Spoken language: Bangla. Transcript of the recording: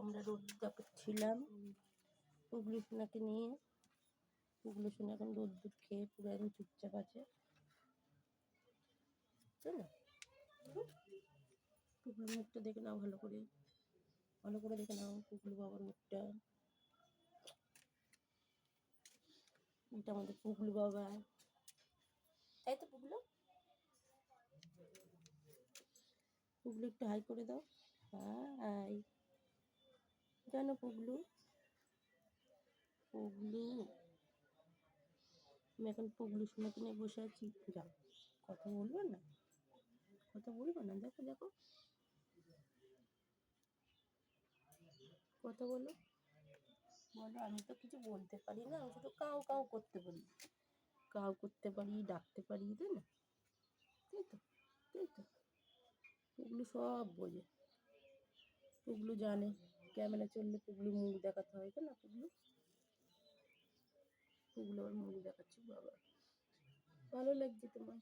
আমরা রোদ ছিলাম পুগলু সোনাকে নিয়ে। পুগলু সোনা এখন রোদ্দুর খেয়ে পুরো একদম চুপচাপ আছে, তাই না? পুগলুর মুখটা দেখে নাও, ভালো করে দেখে নাও পুগলু বাবার মুখটা। এটা আমাদের পুগলু বাবা, তাই তো পুগলু? পুগলু একটু হাই করে দাও, হাই। জানো পুগলু, আমি এখন পুগলু সোনাকে নিয়ে বসে আছি। যাও, কথা বলবে না, দেখো দেখো, কথা বলো। আমি তো কিছু বলতে পারি না, আমি শুধু কাউ কাউ করতে পারি, ডাকতে পারি, তাই না? তাই তো পুগলু সব বোঝে, পুগলু জানে ক্যামেরা চললে পুগলু মুখ দেখাতে হয়, তাই না? পুগলু আবার মুখ দেখাচ্ছে। বাবা, ভালো লাগছে তোমার?